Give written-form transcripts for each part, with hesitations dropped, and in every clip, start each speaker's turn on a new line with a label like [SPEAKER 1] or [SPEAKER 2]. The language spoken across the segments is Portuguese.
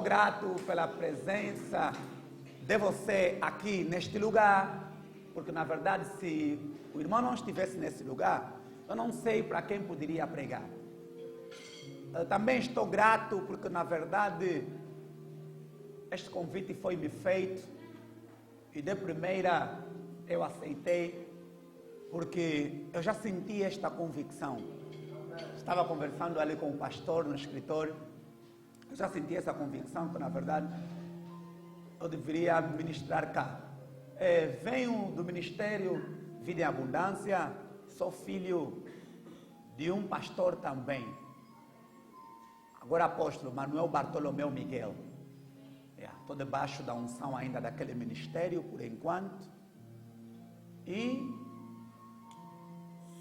[SPEAKER 1] grato pela presença de você aqui neste lugar, porque na verdade se o irmão não estivesse nesse lugar, eu não sei para quem poderia pregar. Eu também estou grato porque na verdade este convite foi-me feito e de primeira eu aceitei, porque eu já senti esta convicção. Estava conversando ali com o pastor no escritório, eu já senti essa convicção que na verdade eu deveria ministrar cá. Venho do Ministério Vida em Abundância, sou filho de um pastor também, agora apóstolo Manuel Bartolomeu Miguel. Estou debaixo da unção ainda daquele ministério por enquanto. E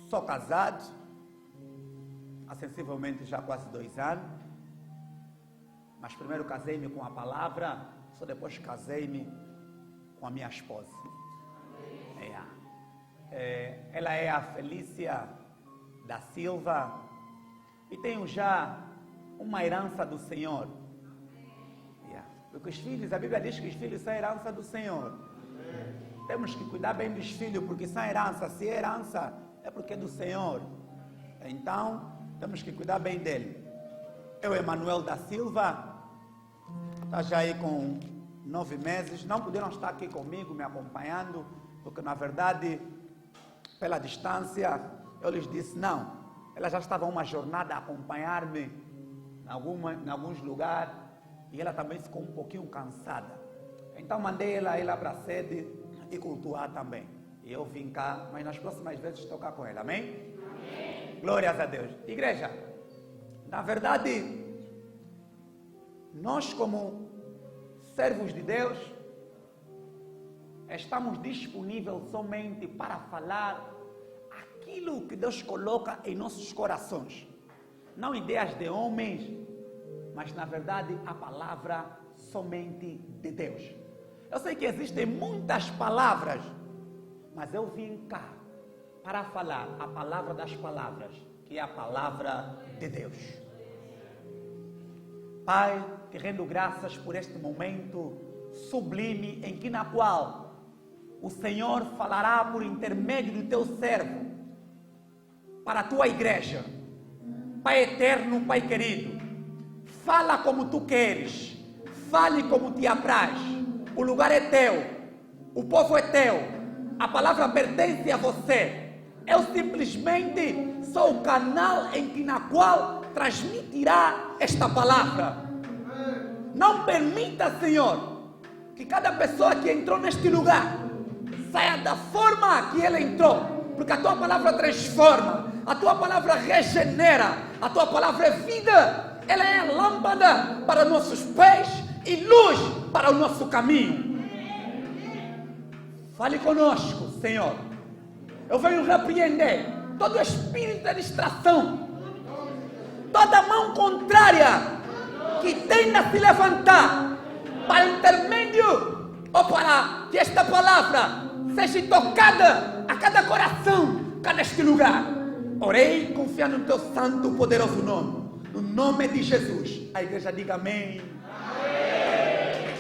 [SPEAKER 1] sou casado há sensivelmente já quase 2 anos. Mas primeiro casei-me com a palavra, só depois casei-me com a minha esposa. Ela é a Felícia da Silva e tenho já uma herança do Senhor. Porque os filhos, a Bíblia diz que os filhos são a herança do Senhor. Temos que cuidar bem dos filhos, porque são herança. Se é herança, é porque é do Senhor. Então, temos que cuidar bem dele. Eu, Emanuel da Silva, está já aí com 9 meses. Não puderam estar aqui comigo, me acompanhando, porque na verdade, pela distância, eu lhes disse não. Elas já estavam uma jornada a acompanhar-me em alguns lugares. E ela também ficou um pouquinho cansada. Então mandei ela ir lá para a sede e cultuar também. E eu vim cá, mas nas próximas vezes tocar com ela. Amém? Amém. Glórias a Deus. Igreja, na verdade, nós como servos de Deus, estamos disponíveis somente para falar aquilo que Deus coloca em nossos corações. Não ideias de homens, mas na verdade a palavra somente de Deus. Eu sei que existem muitas palavras, mas eu vim cá para falar a palavra das palavras, que é a palavra de Deus. Pai, te rendo graças por este momento sublime em que na qual o Senhor falará por intermédio do teu servo para a tua igreja. Pai eterno, Pai querido, fala como tu queres, fale como te apraz. O lugar é teu, o povo é teu, a palavra pertence a você. Eu simplesmente sou o canal na qual transmitirá esta palavra. Não permita, Senhor, que cada pessoa que entrou neste lugar saia da forma que ela entrou, porque a tua palavra transforma, a tua palavra regenera, a tua palavra é vida. Ela é lâmpada para nossos pés e luz para o nosso caminho. Fale conosco, Senhor. Eu venho repreender todo espírito de distração, toda mão contrária que tenta se levantar para intermédio ou para que esta palavra seja tocada a cada coração, cada este lugar. Orei confiando no teu santo e poderoso nome. No nome de Jesus, a igreja diga amém. Amém.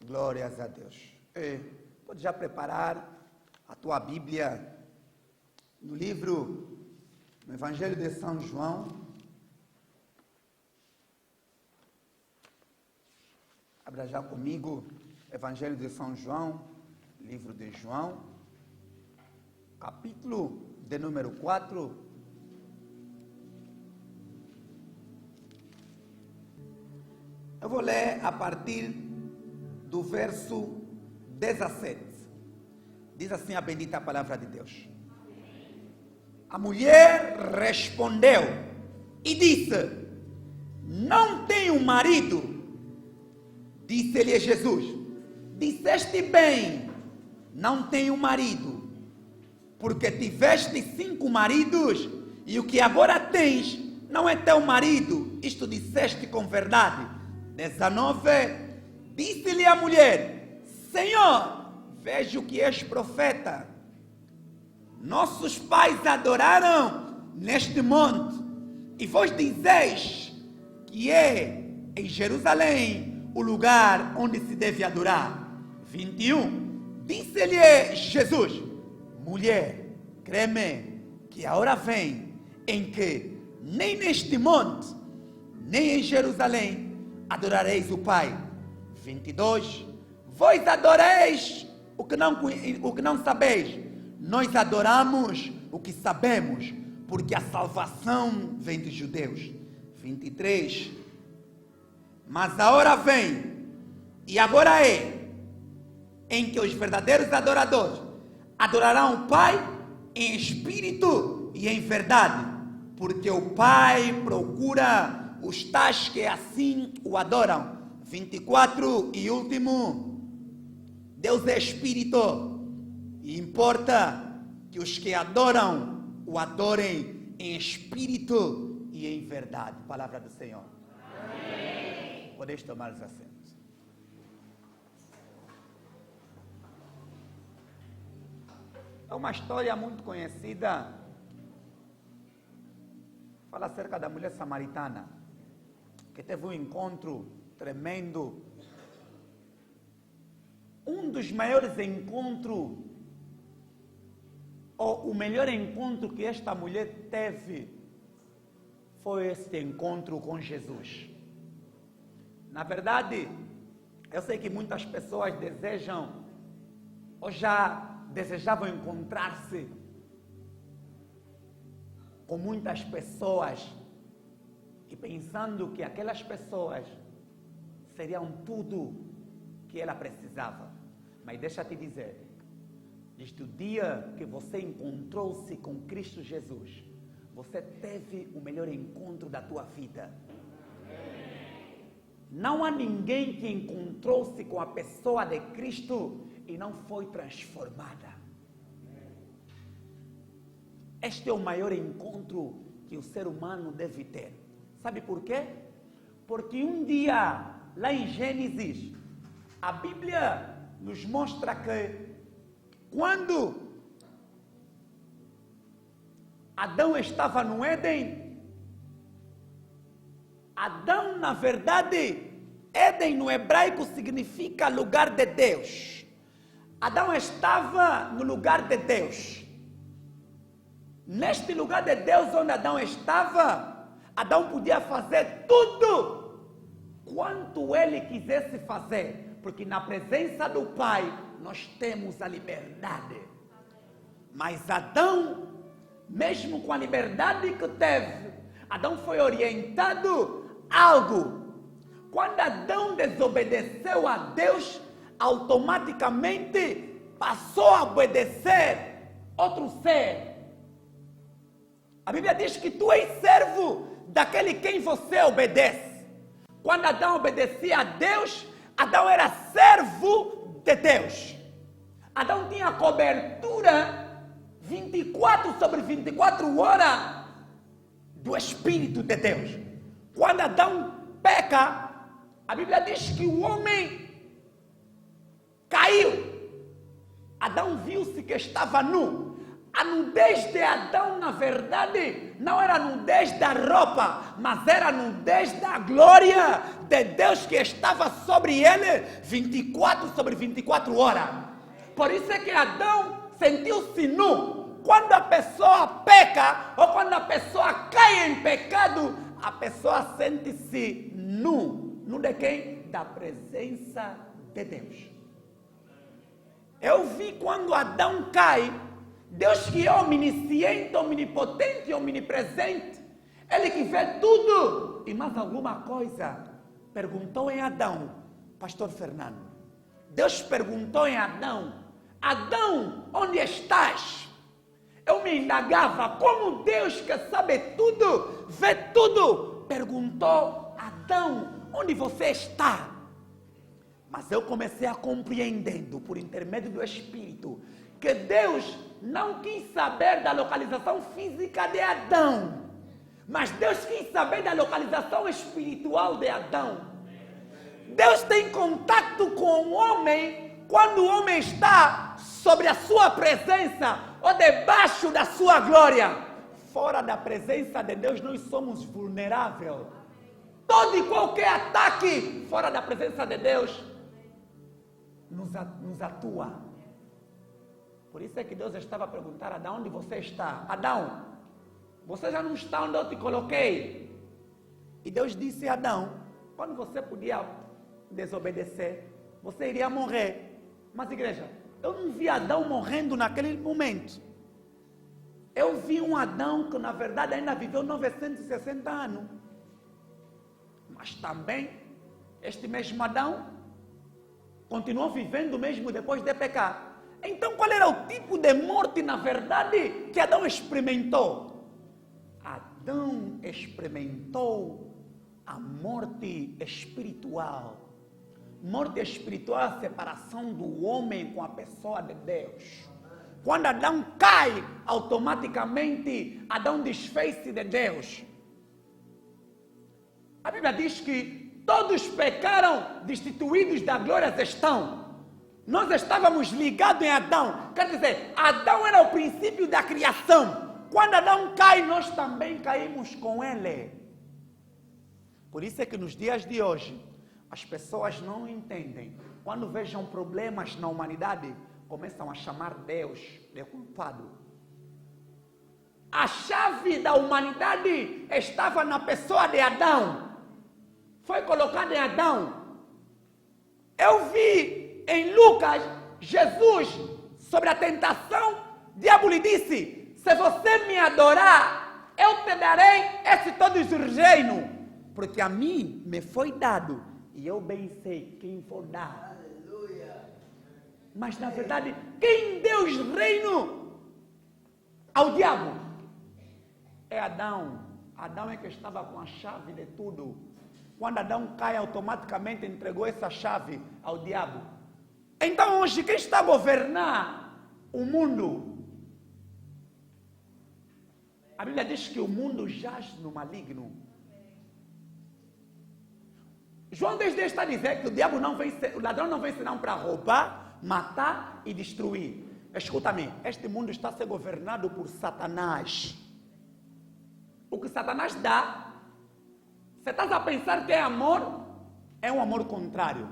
[SPEAKER 1] Glórias a Deus. Pode já preparar a tua Bíblia no livro, no Evangelho de São João. Abra já comigo, Evangelho de São João, livro de João. Capítulo de número 4. Eu vou ler a partir do verso 17. Diz assim a bendita palavra de Deus. A mulher respondeu e disse: não tenho marido. Disse-lhe Jesus: disseste bem, não tenho marido. Porque tiveste 5 maridos, e o que agora tens não é teu marido. Isto disseste com verdade. 19. Disse-lhe a mulher: Senhor, vejo que és profeta. Nossos pais adoraram neste monte, E vós dizeis que é em Jerusalém o lugar onde se deve adorar. 21. Disse-lhe Jesus: mulher, crê-me que a hora vem em que nem neste monte, nem em Jerusalém adorareis o Pai. 22. Vós adoreis o que não sabeis. Nós adoramos o que sabemos, porque a salvação vem dos judeus. 23. Mas a hora vem, e agora é, em que os verdadeiros adoradores adorarão o Pai em espírito e em verdade, porque o Pai procura os tais que assim o adoram. 24 e último. Deus é espírito, e importa que os que adoram o adorem em espírito e em verdade. Palavra do Senhor. Amém. Podeis tomar os assentos. É uma história muito conhecida. Fala acerca da mulher samaritana, que teve um encontro tremendo. Um dos maiores encontros, ou o melhor encontro que esta mulher teve, foi este encontro com Jesus. Na verdade, eu sei que muitas pessoas desejam, ou já desejavam encontrar-se com muitas pessoas, e pensando que aquelas pessoas seriam tudo que ela precisava. Mas deixa eu te dizer, desde o dia que você encontrou-se com Cristo Jesus, você teve o melhor encontro da tua vida. Não há ninguém que encontrou-se com a pessoa de Cristo e não foi transformada. Este é o maior encontro que o ser humano deve ter. Sabe por quê? Porque um dia, lá em Gênesis, a Bíblia nos mostra que quando Adão estava no Éden, Adão, na verdade, Éden no hebraico significa lugar de Deus. Adão estava no lugar de Deus. Neste lugar de Deus onde Adão estava, Adão podia fazer tudo quanto ele quisesse fazer. Porque na presença do Pai nós temos a liberdade. Mas Adão, mesmo com a liberdade que teve, Adão foi orientado a algo. Quando Adão desobedeceu a Deus, automaticamente passou a obedecer outro ser. A Bíblia diz que tu és servo daquele quem você obedece. Quando Adão obedecia a Deus, Adão era servo de Deus. Adão tinha cobertura 24/24 horas do Espírito de Deus. Quando Adão peca, a Bíblia diz que o homem caiu. Adão viu-se que estava nu. A nudez de Adão, na verdade, não era a nudez da roupa, mas era a nudez da glória de Deus que estava sobre ele 24/24 horas. Por isso é que Adão sentiu-se nu. Quando a pessoa peca, ou quando a pessoa cai em pecado, a pessoa sente-se nu. Nu de quem? Da presença de Deus. Eu vi quando Adão cai, Deus que é omnisciente, omnipotente, omnipresente, Ele que vê tudo e mais alguma coisa, perguntou em Adão, Pastor Fernando, Deus perguntou em Adão, Adão, onde estás? Eu me indagava, como Deus que sabe tudo, vê tudo, perguntou, Adão, onde você está? Mas eu comecei a compreendendo, por intermédio do Espírito, que Deus não quis saber da localização física de Adão, mas Deus quis saber da localização espiritual de Adão. Deus tem contato com o homem quando o homem está sobre a sua presença ou debaixo da sua glória. fora da presença de Deus nós somos vulneráveis. Todo e qualquer ataque fora da presença de Deus nos atua. Por isso é que Deus estava a perguntar: Adão, onde você está? Adão, você já não está onde eu te coloquei. E Deus disse a Adão: quando você podia desobedecer, você iria morrer. Mas igreja, eu não vi Adão morrendo naquele momento. Eu vi um Adão que na verdade ainda viveu 960 anos. Mas também, este mesmo Adão continuou vivendo mesmo depois de pecar. Então qual era o tipo de morte na verdade que Adão experimentou? Adão experimentou a morte espiritual. Morte espiritual é a separação do homem com a pessoa de Deus. Quando Adão cai, automaticamente Adão desfez-se de Deus. A Bíblia diz que todos pecaram, destituídos da glória estão. Nós estávamos ligados em Adão. Quer dizer, Adão era o princípio da criação. Quando Adão cai, nós também caímos com ele. Por isso é que nos dias de hoje, as pessoas não entendem. Quando vejam problemas na humanidade, começam a chamar Deus de culpado. A chave da humanidade estava na pessoa de Adão. Foi colocada em Adão. Eu vi em Lucas, Jesus, sobre a tentação, o diabo lhe disse: se você me adorar, eu te darei esse todo o reino, porque a mim me foi dado, e eu bem sei quem for dar. Aleluia. Mas na verdade, quem deu o reino ao diabo? É Adão. Adão é que estava com a chave de tudo. Quando Adão cai, automaticamente entregou essa chave ao diabo. Então hoje, quem está a governar o mundo? A Bíblia diz que o mundo jaz no maligno. João desde está a dizer que o ladrão não vem senão para roubar, matar e destruir. Escuta-me, este mundo está a ser governado por Satanás. O que Satanás dá, você está a pensar que é amor, é um amor contrário.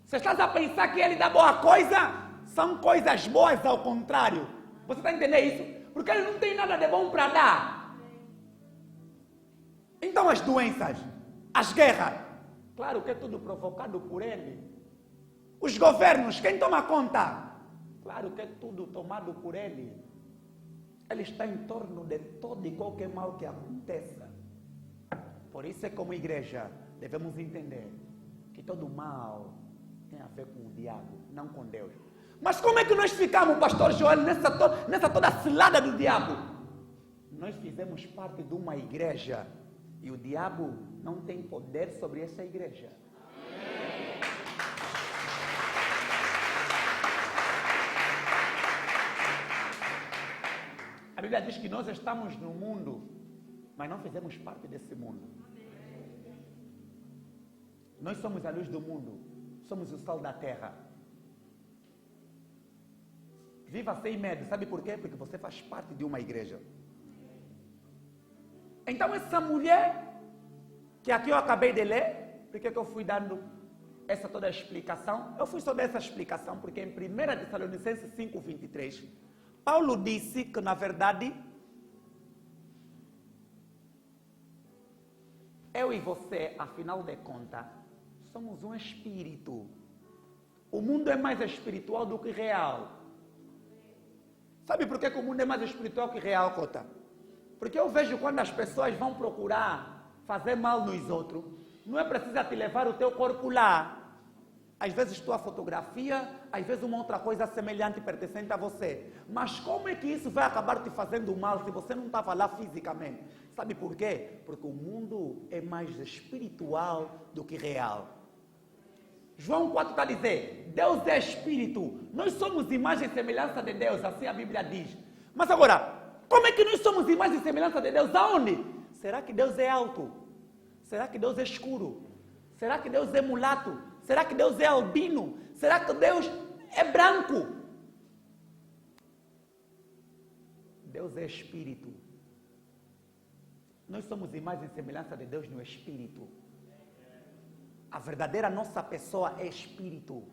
[SPEAKER 1] Você está a pensar que ele dá boa coisa, são coisas boas ao contrário. Você está entendendo isso? Porque ele não tem nada de bom para dar. Então as doenças, as guerras, claro que é tudo provocado por ele. Os governos, quem toma conta? Claro que é tudo tomado por ele. Ele está em torno de todo e qualquer mal que aconteça. Por isso é como igreja, devemos entender que todo mal tem a ver com o diabo, não com Deus. Mas como é que nós ficamos, pastor Joel, nessa toda cilada do diabo? Nós fizemos parte de uma igreja e o diabo não tem poder sobre essa igreja. A Bíblia diz que nós estamos no mundo, mas não fizemos parte desse mundo. Nós somos a luz do mundo, somos o sol da terra. Viva sem medo, sabe por quê? Porque você faz parte de uma igreja. Então essa mulher, que aqui eu acabei de ler, porque eu fui dando essa toda a explicação? Eu fui só dar essa explicação porque em 1 Tessalonicenses 5:23, Paulo disse que na verdade, eu e você, afinal de contas, somos um espírito. O mundo é mais espiritual do que real. Sabe por que o mundo é mais espiritual que real, Cota? Porque eu vejo quando as pessoas vão procurar fazer mal nos outros, não é preciso te levar o teu corpo lá. Às vezes tua fotografia, às vezes uma outra coisa semelhante pertencente a você. Mas como é que isso vai acabar te fazendo mal se você não estava lá fisicamente? Sabe por quê? Porque o mundo é mais espiritual do que real. João 4 está a dizer, Deus é espírito, nós somos imagem e semelhança de Deus, assim a Bíblia diz. Mas agora, como é que nós somos imagem e semelhança de Deus? Aonde? Será que Deus é alto? Será que Deus é escuro? Será que Deus é mulato? Será que Deus é albino? Será que Deus é branco? Deus é espírito. Nós somos imagem e semelhança de Deus no Espírito. A verdadeira nossa pessoa é Espírito.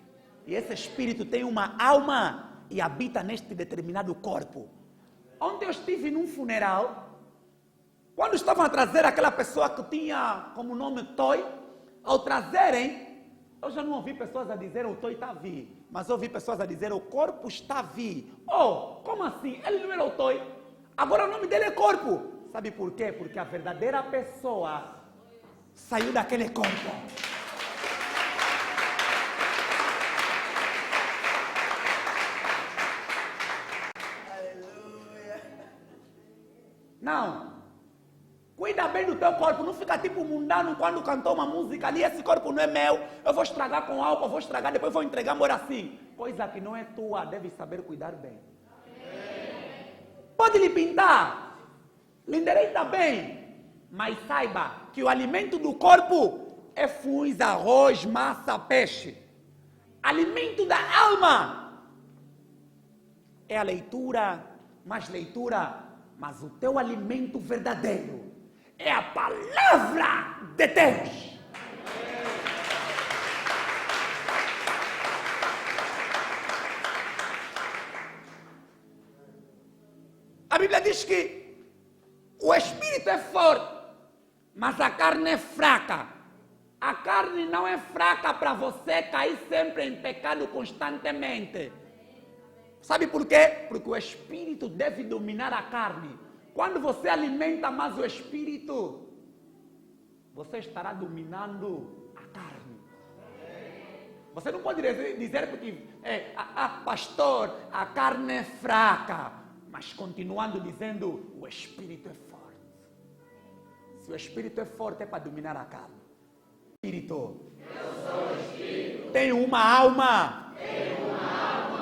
[SPEAKER 1] E esse Espírito tem uma alma e habita neste determinado corpo. Ontem eu estive num funeral, quando estavam a trazer aquela pessoa que tinha como nome Toy, ao trazerem, eu já não ouvi pessoas a dizer o Toy está vivo, mas ouvi pessoas a dizer o corpo está vivo. Oh, como assim? Ele não era o Toy, agora o nome dele é corpo. Sabe por quê? Porque a verdadeira pessoa saiu daquele corpo. Não. Cuida bem do teu corpo. Não fica tipo mundano quando cantou uma música ali. Esse corpo não é meu. Eu vou estragar com álcool, vou estragar, depois vou entregar, embora assim. Coisa que não é tua, deve saber cuidar bem. Pode lhe pintar, lhe endireita bem, mas saiba que o alimento do corpo é fuz, arroz, massa, peixe. Alimento da alma é a leitura, mais leitura. Mas o teu alimento verdadeiro é a palavra de Deus. A Bíblia diz que o espírito é forte, mas a carne é fraca. A carne não é fraca para você cair sempre em pecado constantemente. Sabe por quê? Porque o espírito deve dominar a carne. Quando você alimenta mais o espírito, você estará dominando a carne. Você não pode dizer porque, pastor, a carne é fraca, mas continuando dizendo, o espírito é forte. Se o espírito é forte, é para dominar a carne. Espírito. Eu sou o espírito. Tenho uma alma.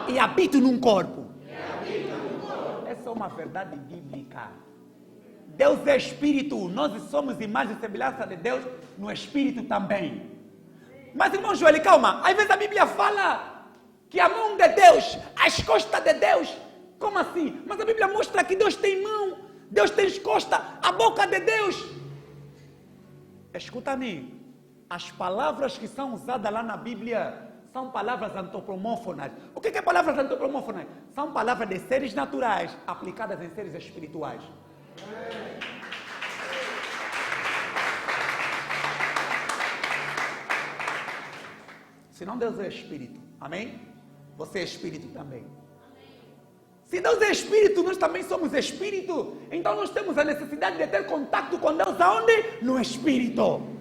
[SPEAKER 1] E habito num corpo. Essa é uma verdade bíblica. Deus é espírito. Nós somos imagem e semelhança de Deus no espírito também. Mas, irmão Joel, calma. Às vezes a Bíblia fala que a mão de Deus, as costas de Deus. Como assim? Mas a Bíblia mostra que Deus tem mão, Deus tem costas, a boca de Deus. Escuta-me. As palavras que são usadas lá na Bíblia são palavras antropomórficas. O que é palavras antropomórficas? São palavras de seres naturais aplicadas em seres espirituais. Senão Deus é espírito. Amém? Você é espírito também. Se Deus é espírito, nós também somos espírito. Então nós temos a necessidade de ter contato com Deus aonde? No espírito.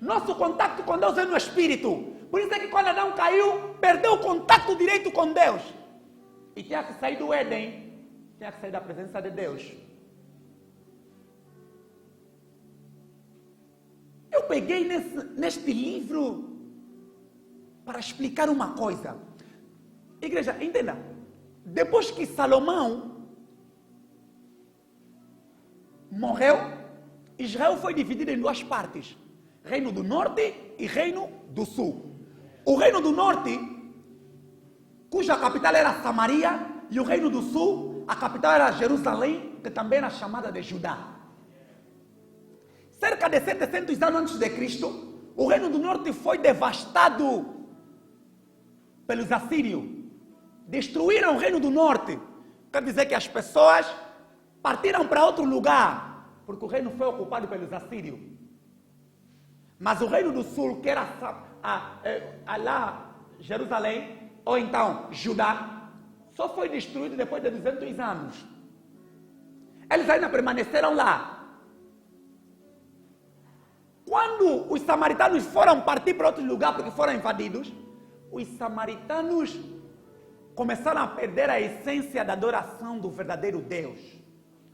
[SPEAKER 1] Nosso contato com Deus é no espírito. Por isso é que quando Adão caiu, perdeu o contato direito com Deus. E tinha que sair do Éden, tinha que sair da presença de Deus. Eu peguei neste livro para explicar uma coisa. Igreja, entenda. Depois que Salomão morreu, Israel foi dividido em duas partes. Reino do Norte e Reino do Sul. O Reino do Norte, cuja capital era Samaria, e o Reino do Sul, a capital era Jerusalém, que também era chamada de Judá. Cerca de 700 anos antes de Cristo, o Reino do Norte foi devastado pelos assírios. Destruíram o Reino do Norte. Quer dizer que as pessoas partiram para outro lugar, porque o reino foi ocupado pelos assírios. Mas o Reino do Sul, que era lá Jerusalém, ou então Judá, só foi destruído depois de 200 anos. Eles ainda permaneceram lá. Quando os samaritanos foram partir para outro lugar porque foram invadidos, os samaritanos começaram a perder a essência da adoração do verdadeiro Deus.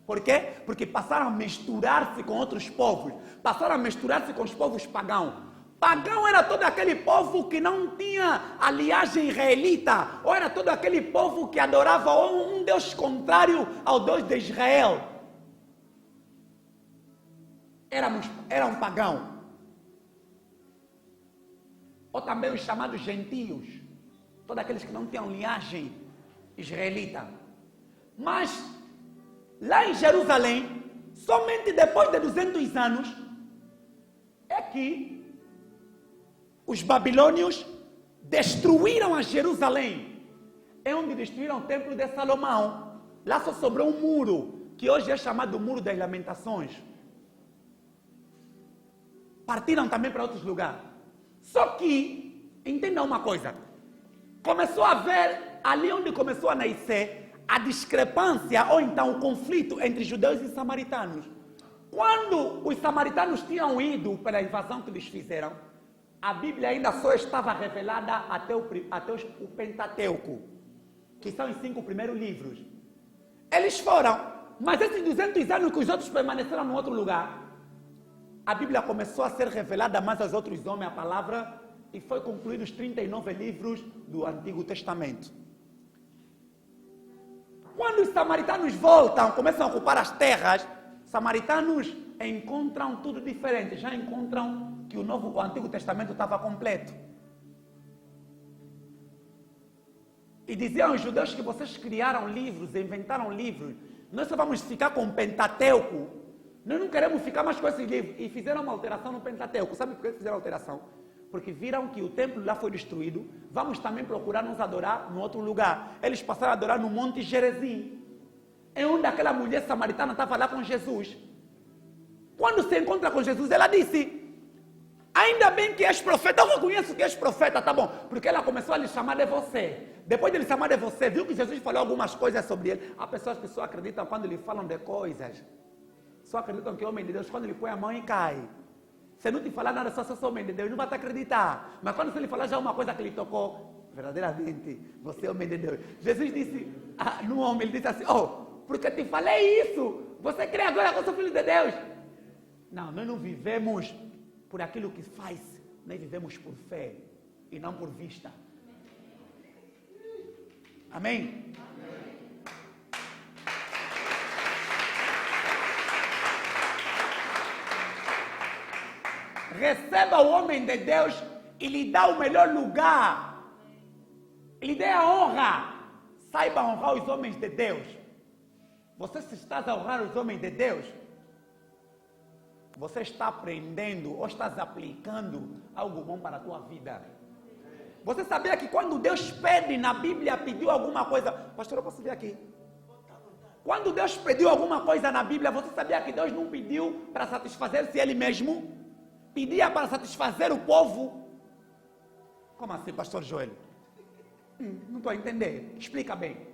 [SPEAKER 1] Por quê? Porque passaram a misturar-se com outros povos. Passaram a misturar-se com os povos pagãos. Pagão era todo aquele povo que não tinha a linhagem israelita. Ou era todo aquele povo que adorava um Deus contrário ao Deus de Israel. Era um pagão. Ou também os chamados gentios. Todos aqueles que não tinham linhagem israelita. Mas lá em Jerusalém, Somente depois de 200 anos é que os babilônios destruíram a Jerusalém. É onde destruíram o templo de Salomão. Lá só sobrou um muro, que hoje é chamado Muro das Lamentações. Partiram também para outros lugares. Só que, entenda uma coisa, começou a haver, ali onde começou a nascer, a discrepância, ou então o conflito entre judeus e samaritanos. Quando os samaritanos tinham ido pela invasão que eles fizeram, a Bíblia ainda só estava revelada até o Pentateuco, que são os 5 primeiros livros. Eles foram, mas esses 200 anos que os outros permaneceram no outro lugar, a Bíblia começou a ser revelada mais aos outros homens, a palavra, e foi concluído os 39 livros do Antigo Testamento. Quando os samaritanos voltam, começam a ocupar as terras, samaritanos encontram tudo diferente, já encontram que o Antigo Testamento estava completo. E diziam aos judeus que vocês criaram livros, inventaram livros, nós só vamos ficar com o Pentateuco, nós não queremos ficar mais com esses livros. E fizeram uma alteração no Pentateuco. Sabe por que fizeram alteração? Porque viram que o templo lá foi destruído, vamos também procurar nos adorar no outro lugar. Eles passaram a adorar no Monte Gerizim, é onde aquela mulher samaritana estava lá com Jesus. Quando se encontra com Jesus, ela disse: ainda bem que és profeta, eu reconheço que és profeta, tá bom, porque ela começou a lhe chamar de você. Depois de lhe chamar de você, viu que Jesus falou algumas coisas sobre ele. Há pessoas que só acreditam quando lhe falam de coisas, só acreditam que é homem de Deus quando ele põe a mão e cai. Se não te falar nada, só sou homem de Deus, não vai te acreditar. Mas quando você lhe falar já uma coisa que lhe tocou, verdadeiramente, você é homem de Deus. Jesus disse no homem, ele disse assim: oh, porque te falei isso, você crê agora que eu sou filho de Deus? Não, nós não vivemos por aquilo que faz, nós vivemos por fé e não por vista. Amém? Receba o homem de Deus e lhe dá o melhor lugar. Lhe dê a honra. Saiba honrar os homens de Deus. Você, se está a honrar os homens de Deus, você está aprendendo ou estás aplicando algo bom para a tua vida. Você sabia que quando Deus pede na Bíblia, pediu alguma coisa... Pastor, eu posso vir aqui? Quando Deus pediu alguma coisa na Bíblia, você sabia que Deus não pediu para satisfazer-se Ele mesmo? Pedia para satisfazer o povo. Como assim, pastor Joel? Não estou a entender. Explica bem.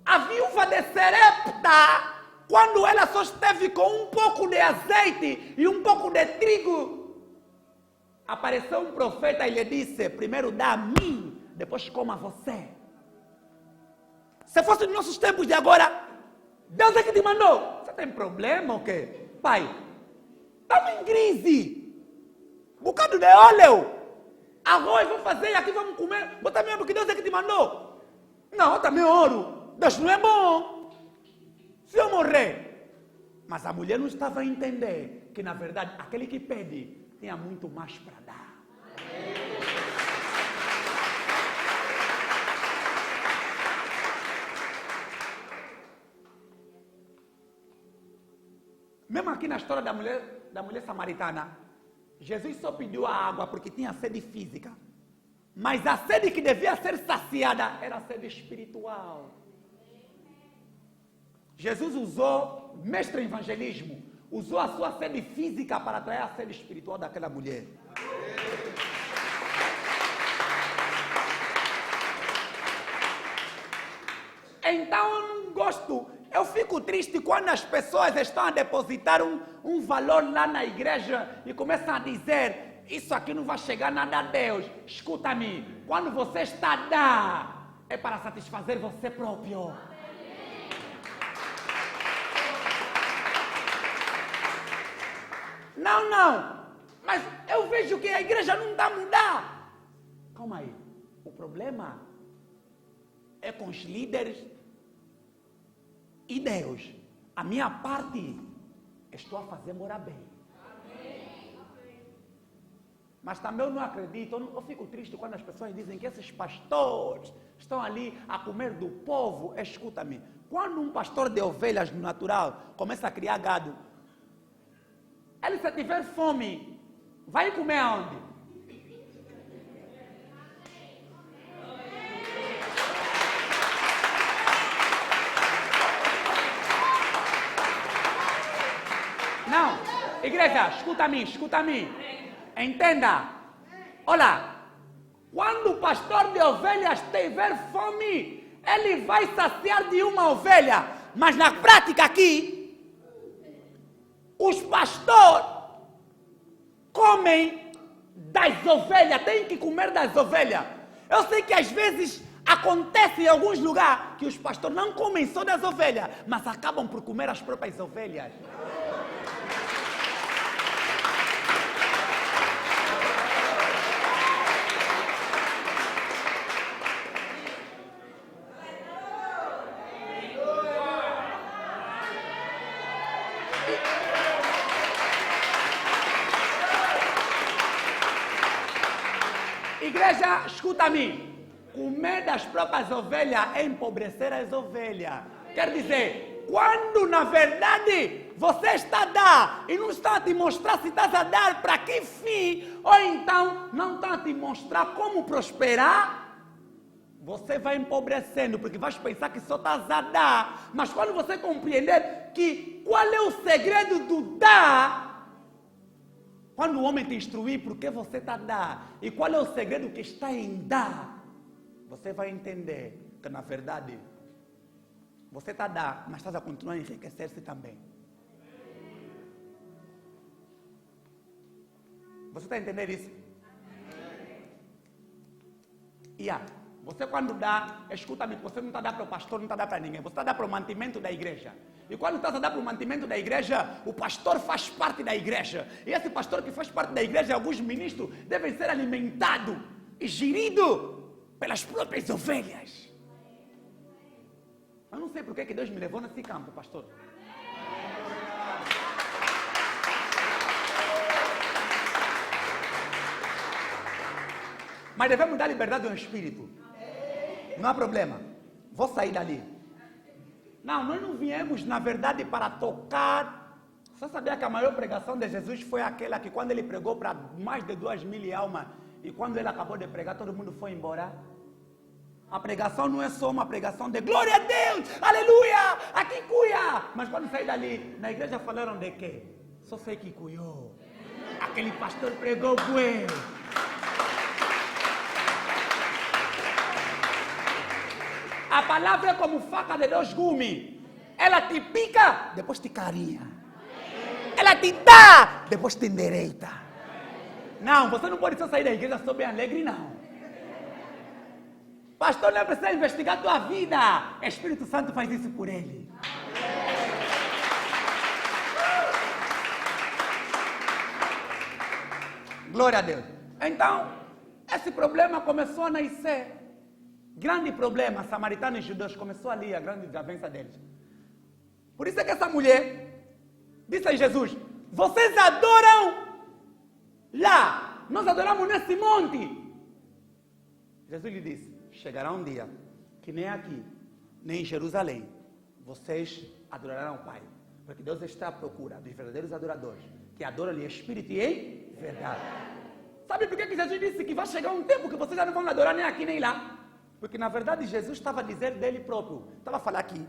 [SPEAKER 1] A viúva de Serepta, quando ela só esteve com um pouco de azeite e um pouco de trigo, apareceu um profeta e lhe disse: primeiro dá a mim, depois coma você. Se fosse nos nossos tempos de agora, Deus é que te mandou. Você tem problema ou quê? Pai, estamos em crise. Bocado de óleo. Arroz, vamos fazer, aqui vamos comer. Bota mesmo que Deus é que te mandou. Não, eu também oro. Deus não é bom. Se eu morrer. Mas a mulher não estava a entender que, na verdade, aquele que pede tinha muito mais para dar. Mesmo aqui na história da mulher samaritana, Jesus só pediu a água porque tinha sede física. Mas a sede que devia ser saciada era a sede espiritual. Jesus usou, mestre em evangelismo, usou a sua sede física para atrair a sede espiritual daquela mulher. Então eu não gosto, eu fico triste quando as pessoas estão a depositar um valor lá na igreja e começam a dizer: isso aqui não vai chegar nada a Deus. Escuta-me, quando você está a dar, é para satisfazer você próprio. Não, mas eu vejo que a igreja não está a mudar. Calma aí, o problema é com os líderes e Deus. A minha parte, estou a fazer morar bem. Mas também eu não acredito, eu fico triste quando as pessoas dizem que esses pastores estão ali a comer do povo. Escuta-me, quando um pastor de ovelhas no natural começa a criar gado, ele se tiver fome, vai comer aonde? Não, igreja, escuta-me. Entenda. Olha, quando o pastor de ovelhas tiver fome, ele vai saciar de uma ovelha. Mas na prática aqui, os pastores comem das ovelhas, têm que comer das ovelhas. Eu sei que às vezes acontece em alguns lugares que os pastores não comem só das ovelhas, mas acabam por comer as próprias ovelhas. Igreja, escuta-me. Comer das próprias ovelhas é empobrecer as ovelhas. Quer dizer, quando na verdade você está a dar e não está a te mostrar se estás a dar para que fim, ou então não está a te mostrar como prosperar, você vai empobrecendo, porque vais pensar que só estás a dar. Mas quando você compreender que qual é o segredo do dar, quando o homem te instruir por que você está a dar e qual é o segredo que está em dar, você vai entender que na verdade você está a dar, mas está a continuar a enriquecer-se também. Você está a entender isso? Você quando dá, escuta-me, você não está a dar para o pastor, não está a dar para ninguém, você está a dar para o mantimento da igreja. E quando está a dar para o mantimento da igreja, o pastor faz parte da igreja. E esse pastor que faz parte da igreja, alguns ministros, devem ser alimentados e geridos pelas próprias ovelhas. Eu não sei por que Deus me levou nesse campo, pastor. Mas devemos dar liberdade ao Espírito. Não há problema. Vou sair dali. Não, nós não viemos, na verdade, para tocar. Você sabia que a maior pregação de Jesus foi aquela que quando ele pregou para mais de 2.000 almas, e quando ele acabou de pregar, todo mundo foi embora? A pregação não é só uma pregação de glória a Deus, aleluia, aqui cuia. Mas quando saí dali, na igreja falaram de quê? Só sei que cuiou. Aquele pastor pregou bué. A palavra é como faca de 2 gumes. Ela te pica, depois te carinha. Ela te dá, depois te endireita. Não, você não pode só sair da igreja só bem alegre, não. Pastor, não precisa investigar a tua vida. O Espírito Santo faz isso por ele. Glória a Deus. Então, esse problema começou a nascer. Grande problema, samaritanos e judeus, começou ali a grande desavença deles. Por isso é que essa mulher disse a Jesus: vocês adoram lá, nós adoramos nesse monte. Jesus lhe disse: chegará um dia que nem aqui, nem em Jerusalém, vocês adorarão o Pai. Porque Deus está à procura dos verdadeiros adoradores, que adoram em espírito e em verdade. Sabe por que Jesus disse que vai chegar um tempo que vocês já não vão adorar nem aqui nem lá? Porque na verdade Jesus estava a dizer dele próprio, estava a falar aqui.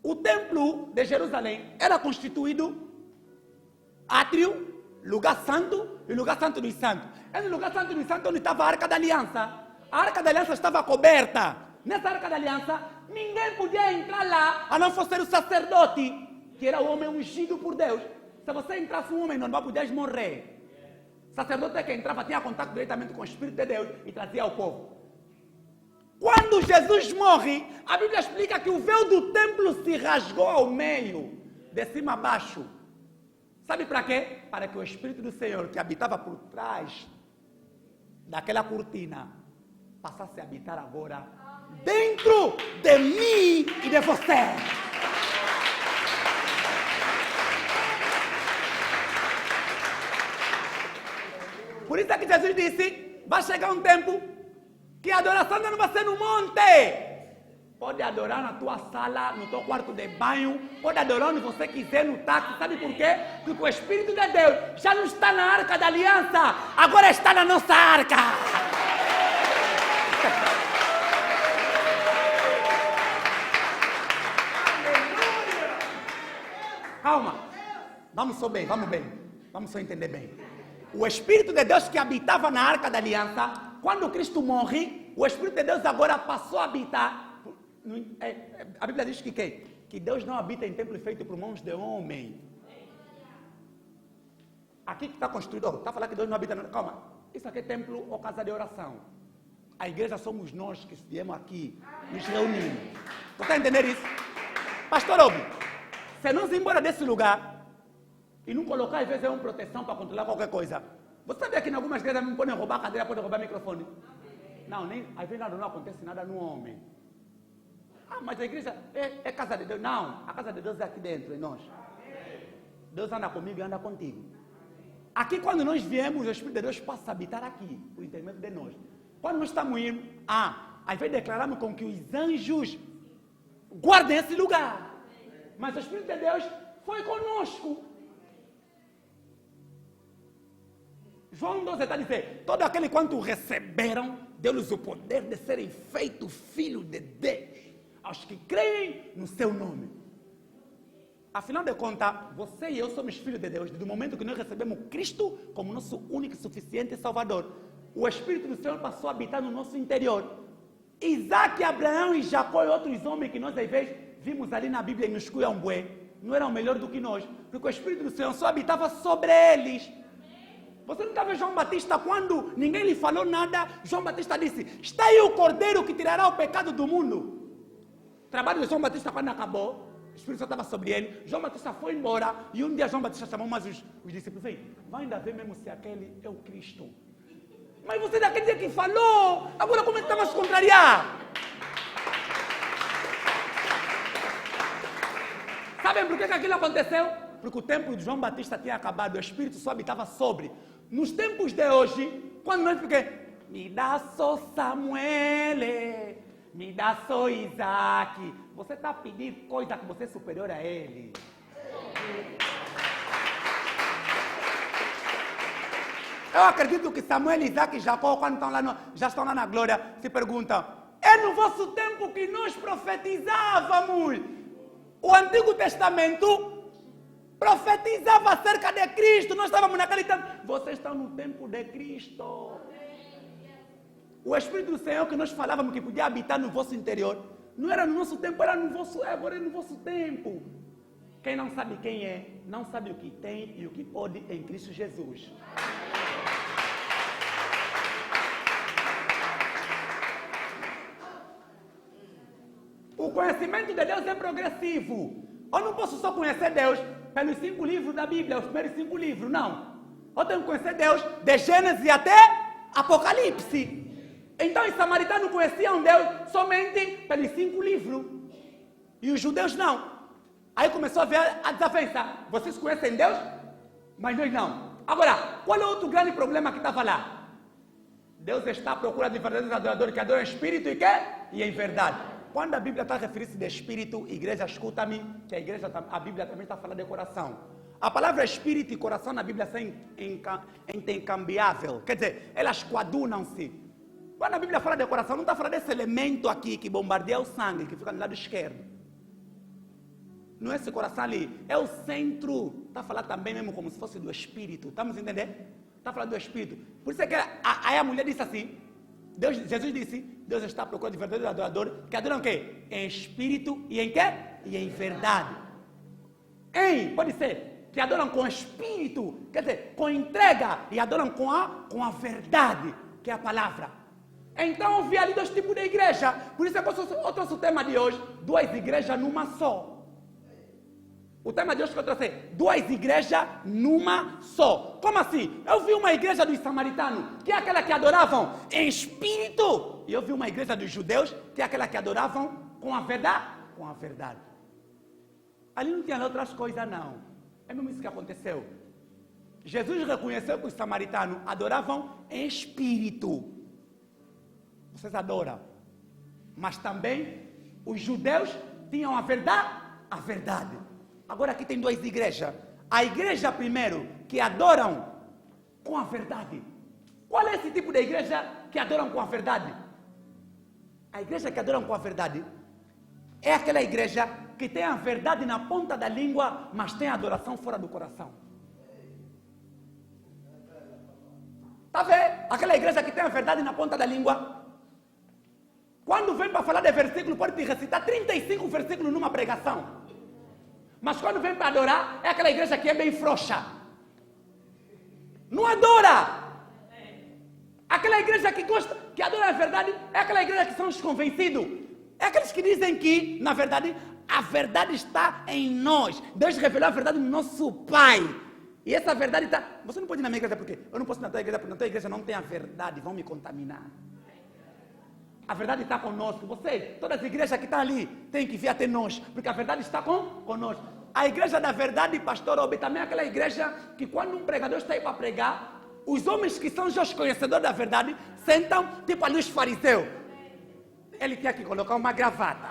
[SPEAKER 1] O templo de Jerusalém era constituído átrio, lugar santo e lugar santo dos santos. É no lugar santo dos santos onde estava a Arca da Aliança. A Arca da Aliança estava coberta. Nessa Arca da Aliança, ninguém podia entrar lá, a não fosse o sacerdote, que era o homem ungido por Deus. Se você entrasse um homem normal, podias morrer. O sacerdote é que entrava, tinha contato diretamente com o Espírito de Deus e trazia ao povo. Quando Jesus morre, a Bíblia explica que o véu do templo se rasgou ao meio, de cima a baixo. Sabe para quê? Para que o Espírito do Senhor, que habitava por trás daquela cortina, passasse a habitar agora dentro de mim e de você. Por isso é que Jesus disse, vai chegar um tempo que a adoração não vai ser no monte. Pode adorar na tua sala, no teu quarto de banho, pode adorar onde você quiser, no táxi. Sabe por quê? Porque o Espírito de Deus já não está na arca da aliança, agora está na nossa arca. Calma, vamos só entender bem. O Espírito de Deus que habitava na arca da aliança, quando Cristo morre, o Espírito de Deus agora passou a habitar. A Bíblia diz que Deus não habita em templo feito por mãos de homem. Aqui que está construído, está falando que Deus não habita. Calma, isso aqui é templo ou casa de oração. A igreja somos nós que viemos aqui, nos reunimos. Você está entendendo isso? Pastor Obi, se não se embora desse lugar e não colocar às vezes uma proteção para controlar qualquer coisa, você sabe que em algumas igrejas não podem roubar a cadeira, podem roubar o microfone? Não, nem, às vezes não acontece nada no homem. Ah, mas a igreja é casa de Deus. Não, a casa de Deus é aqui dentro, em nós. Deus anda comigo e anda contigo. Aqui quando nós viemos, o Espírito de Deus passa a habitar aqui, por intermédio de nós. Quando nós estamos indo, às vezes declaramos com que os anjos guardem esse lugar. Mas o Espírito de Deus foi conosco. João 12 está dizendo, todo aquele quanto receberam, deu-lhes o poder de serem feitos filhos de Deus, aos que creem no seu nome. Afinal de contas, você e eu somos filhos de Deus, desde o momento que nós recebemos Cristo como nosso único e suficiente Salvador. O Espírito do Senhor passou a habitar no nosso interior. Isaac, Abraão e Jacó e outros homens que nós às vezes vimos ali na Bíblia e nos Cuyambué, não eram melhor do que nós, porque o Espírito do Senhor só habitava sobre eles. Você nunca viu João Batista quando ninguém lhe falou nada? João Batista disse, está aí o Cordeiro que tirará o pecado do mundo. O trabalho de João Batista quando acabou, o Espírito Santo estava sobre ele, João Batista foi embora e um dia João Batista chamou mais os discípulos, vai ainda ver mesmo se aquele é o Cristo. Mas você daquele dia que falou, agora como é que está a se contrariar? Sabem por que aquilo aconteceu? Porque o tempo de João Batista tinha acabado, o Espírito só habitava sobre. Nos tempos de hoje, quando nós ficamos, me dá só Samuel, me dá só Isaac, você está pedindo coisa que você é superior a ele. Eu acredito que Samuel, Isaac e Jacó, quando estão lá já estão lá na glória, se perguntam, é no vosso tempo que nós profetizávamos. O Antigo Testamento profetizava acerca de Cristo. Nós estávamos naquele tempo. Vocês estão no tempo de Cristo. O Espírito do Senhor que nós falávamos que podia habitar no vosso interior, não era no nosso tempo, era no vosso, agora é no vosso tempo. Quem não sabe quem é, não sabe o que tem e o que pode em Cristo Jesus. O conhecimento de Deus é progressivo. Eu não posso só conhecer Deus pelos 5 livros da Bíblia, os primeiros 5 livros, não. Eu tenho que conhecer Deus de Gênesis até Apocalipse. Então os samaritanos conheciam Deus somente pelos 5 livros. E os judeus não. Aí começou a ver a desavença. Vocês conhecem Deus, mas nós não. Agora, qual é o outro grande problema que estava lá? Deus está à procura de verdadeiros adoradores que adoram em espírito e quê? E em verdade. Quando a Bíblia está a referir-se de espírito, igreja, escuta-me, que a Bíblia também está falando de coração. A palavra espírito e coração na Bíblia são intercambiáveis. Quer dizer, elas coadunam-se. Quando a Bíblia fala de coração, não está falando desse elemento aqui que bombardeia o sangue, que fica no lado esquerdo. Não é esse coração ali, é o centro. Está falando também mesmo como se fosse do espírito. Estamos entendendo? Está falando do espírito. Por isso é que aí a mulher disse assim, Jesus disse, Deus está à procura de verdadeiros adoradores, que adoram o quê? Em espírito e em quê? E em verdade. Pode ser, que adoram com espírito, quer dizer, com entrega, e adoram com a verdade, que é a palavra. Então eu vi ali 2 tipos de igreja. Por isso é que eu trouxe o tema de hoje, 2 igrejas numa só. O tema de hoje que eu trouxe, 2 igrejas numa só. Como assim? Eu vi uma igreja dos samaritanos, que é aquela que adoravam em espírito. E eu vi uma igreja dos judeus, que é aquela que adoravam com a verdade. Com a verdade. Ali não tinha outras coisas não. É mesmo isso que aconteceu. Jesus reconheceu que os samaritanos adoravam em espírito. Vocês adoram. Mas também os judeus tinham a verdade. Agora aqui tem duas igrejas. A igreja primeiro, que adoram com a verdade. Qual é esse tipo de igreja que adoram com a verdade? A igreja que adoram com a verdade é aquela igreja que tem a verdade na ponta da língua, mas tem a adoração fora do coração. Está vendo? Aquela igreja que tem a verdade na ponta da língua. Quando vem para falar de versículo, pode te recitar 35 versículos numa pregação. Mas quando vem para adorar, é aquela igreja que é bem frouxa. Não adora. Aquela igreja que gosta, que adora a verdade, é aquela igreja que são os convencidos. É aqueles que dizem que, na verdade, a verdade está em nós. Deus revelou a verdade no nosso Pai. E essa verdade está... Você não pode ir na minha igreja porque eu não posso ir na tua igreja porque na tua igreja não tem a verdade, vão me contaminar. A verdade está conosco. Você, todas as igrejas que estão ali, tem que vir até nós, porque a verdade está conosco. A igreja da verdade, pastor Obi, também é aquela igreja que quando um pregador está aí para pregar, os homens que são já os conhecedores da verdade, sentam tipo ali os fariseus. Ele tinha que colocar uma gravata.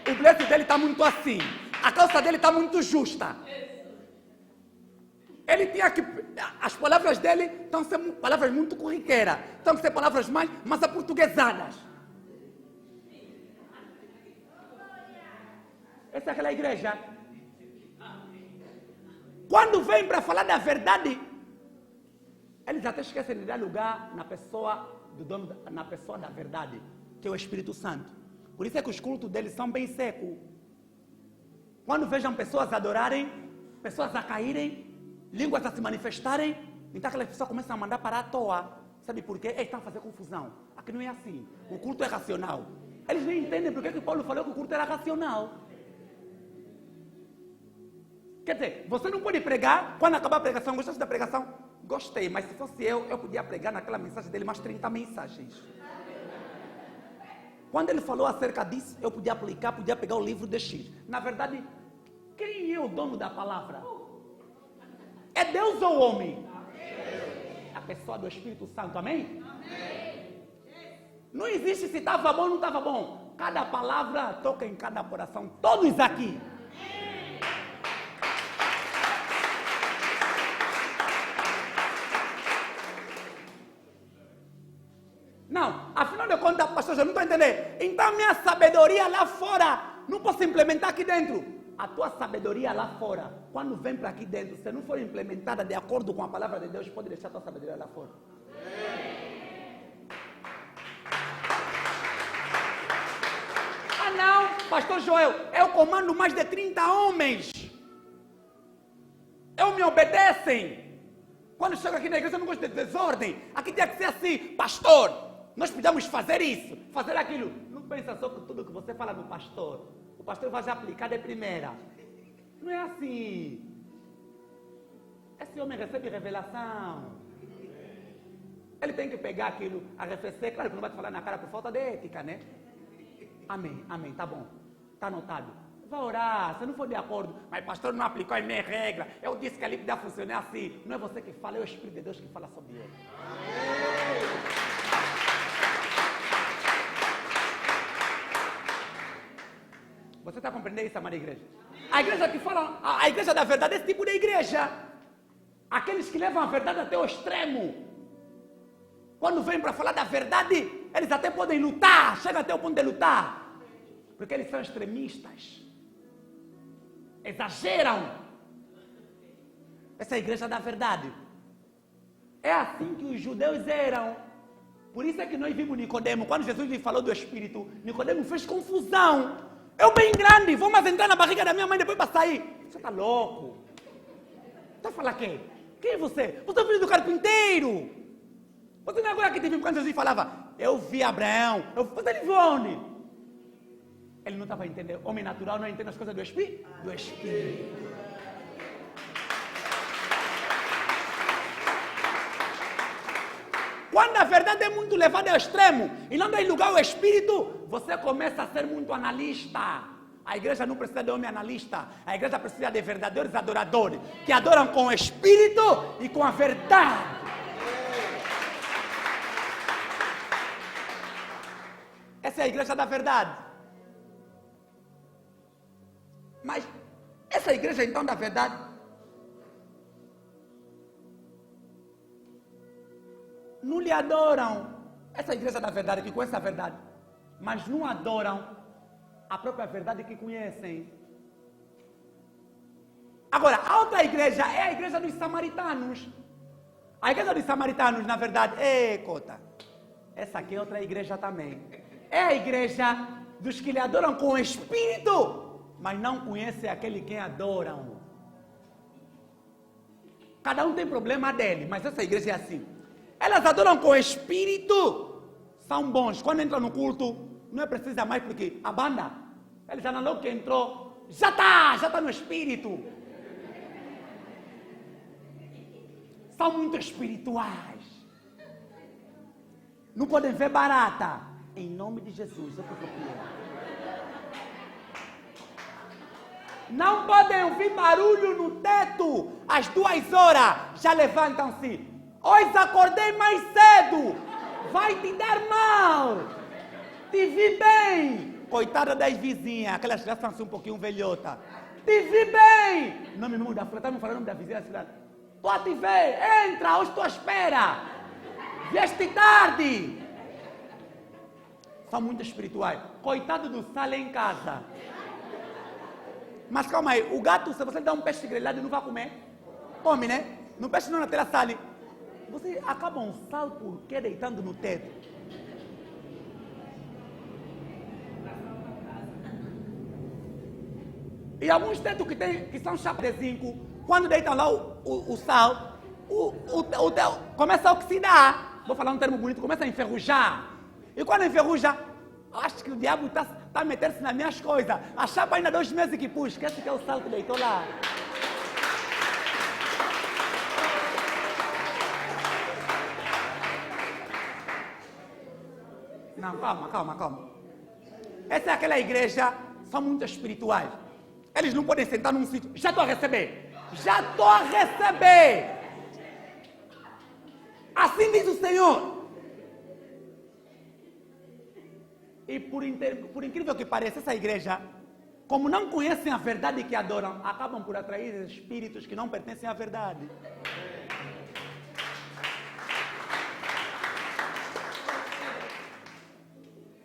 [SPEAKER 1] O blefe dele está muito assim. A calça dele está muito justa. Ele tinha que... As palavras dele estão sendo palavras muito corriqueiras. Estão que ser palavras mais aportuguesadas. Essa é aquela igreja. Quando vem para falar da verdade, eles até esquecem de dar lugar na pessoa do dono, na pessoa da verdade, que é o Espírito Santo. Por isso é que os cultos deles são bem secos. Quando vejam pessoas adorarem, pessoas a caírem, línguas a se manifestarem, então aquelas pessoas começam a mandar parar à toa. Sabe por quê? Eles estão a fazer confusão. Aqui não é assim. O culto é racional. Eles nem entendem por que Paulo falou que o culto era racional. Quer dizer, você não pode pregar, quando acabar a pregação, gostaste da pregação? Gostei, mas se fosse eu podia pregar naquela mensagem dele mais 30 mensagens. Quando ele falou acerca disso, eu podia aplicar, podia pegar o livro de X. Na verdade, quem é o dono da palavra? É Deus ou homem? A pessoa do Espírito Santo, amém? Não existe se estava bom ou não estava bom. Cada palavra toca em cada coração. Todos aqui. Não, afinal de contas, pastor, eu não estou entendendo. Então minha sabedoria lá fora, não posso implementar aqui dentro. A tua sabedoria lá fora, quando vem para aqui dentro, se não for implementada de acordo com a palavra de Deus, pode deixar a tua sabedoria lá fora. Ah não, pastor Joel, eu comando mais de 30 homens. Eu me obedecem. Quando chego aqui na igreja, eu não gosto de desordem. Aqui tem que ser assim, pastor. Nós podemos fazer isso, fazer aquilo. Não pensa só que tudo que você fala no pastor, o pastor vai já aplicar de primeira. Não é assim. Esse homem recebe revelação. Ele tem que pegar aquilo, arrefecer. Claro que não vai te falar na cara por falta de ética, né? Amém, amém, tá bom. Tá anotado. Vai orar, se não for de acordo. Mas pastor não aplicou as minhas regras. Eu disse que ali podia funcionar assim. Não é você que fala, é o Espírito de Deus que fala sobre ele. Você está compreendendo isso, amada igreja? A igreja que fala, a igreja da verdade é esse tipo de igreja. Aqueles que levam a verdade até o extremo. Quando vêm para falar da verdade, eles até podem lutar, chegam até o ponto de lutar. Porque eles são extremistas. Exageram. Essa é a igreja da verdade. É assim que os judeus eram. Por isso é que nós vimos Nicodemo. Quando Jesus lhe falou do Espírito, Nicodemo fez confusão. Eu bem grande, vou mais entrar na barriga da minha mãe depois para sair. Você está louco? Está a falar quem? Quem é você? Você é o filho do carpinteiro. Você não é agora que teve quando Jesus falava, eu vi Abraão. Você viu onde? Ele não estava entendendo. Homem natural não entende as coisas do Espírito. Do Espírito. Quando a verdade é muito levada ao extremo e não dá lugar ao Espírito, você começa a ser muito analista. A igreja não precisa de homem analista. A igreja precisa de verdadeiros adoradores, que adoram com o espírito e com a verdade. Essa é a igreja da verdade. Mas essa igreja então da verdade não lhe adoram. Essa igreja da verdade que conhece a verdade, mas não adoram a própria verdade que conhecem. Agora, a outra igreja é a igreja dos samaritanos. A igreja dos samaritanos, na verdade, cota, essa aqui é outra igreja também. É a igreja dos que lhe adoram com o espírito, mas não conhecem aquele que adoram. Cada um tem problema dele, mas essa igreja é assim. Elas adoram com o espírito, são bons. Quando entram no culto, não é preciso mais, porque a banda, ele já não logo que entrou, já está no espírito. São muito espirituais. Não podem ver barata. Em nome de Jesus, eu confio. Não podem ouvir barulho no teto. Às 2 horas, já levantam-se. Hoje acordei mais cedo. Vai te dar mal. Te vi bem. Coitada das vizinhas, aquelas já estão assim um pouquinho velhota. Te vi bem. Nome mesmo da filha, está me falando o nome da vizinha. Estou a te ver. Entra, hoje estou à espera. Vieste tarde. São muito espirituais. Coitado do sal em casa. Mas calma aí, o gato, se você dá um peixe grelhado, ele não vai comer? Come, né? No peixe não na tela sale. Você acaba um sal por quê deitando no teto? E alguns tetos que são chapa de zinco, quando deitam lá o sal, começa a oxidar. Vou falar um termo bonito, começa a enferrujar. E quando enferruja, acho que o diabo está a meter-se nas minhas coisas. A chapa ainda 2 meses que pus, esquece que é o sal que deitou lá. Não, calma. Essa é aquela igreja, são muito espirituais. Eles não podem sentar num sítio. Já estou a receber. Assim diz o Senhor. E por incrível que pareça, essa igreja, como não conhecem a verdade que adoram, acabam por atrair espíritos que não pertencem à verdade.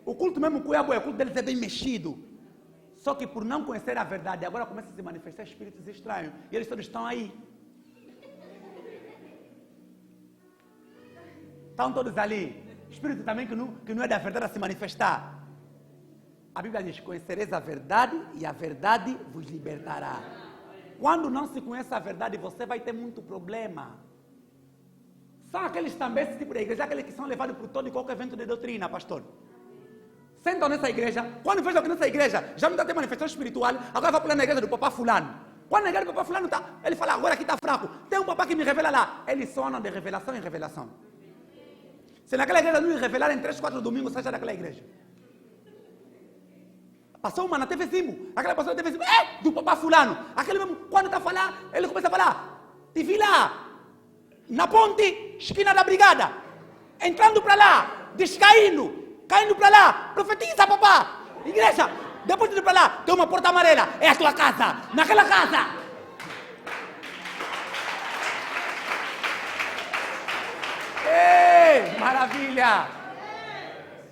[SPEAKER 1] O culto mesmo Cuiabá, o culto deles é bem mexido. Só que por não conhecer a verdade, agora começam a se manifestar espíritos estranhos. E eles todos estão aí. Estão todos ali. Espírito também que não é da verdade a se manifestar. A Bíblia diz, conhecereis a verdade e a verdade vos libertará. Quando não se conhece a verdade, você vai ter muito problema. São aqueles também, esse tipo de igreja, aqueles que são levados por todo e qualquer evento de doutrina, pastor. Sentam nessa igreja, quando vejam que nessa igreja já não está tendo manifestação espiritual, agora vai pular na igreja do papá fulano. Quando na igreja do papá fulano está, ele fala, agora aqui está fraco. Tem um papá que me revela lá. Eles só andam de revelação em revelação. Se naquela igreja não me revelarem 3, 4 domingos, seja daquela igreja. Passou uma na TV Zimbo. Aquela passou na TV Zimbo. Do papá fulano. Aquele mesmo, quando está a falar, ele começa a falar. Te vi lá, na ponte, esquina da brigada. Entrando para lá, descaindo. Caindo para lá, profetiza, papá. Igreja, depois de ir para lá, tem uma porta amarela. É a tua casa, naquela casa. Ei, maravilha.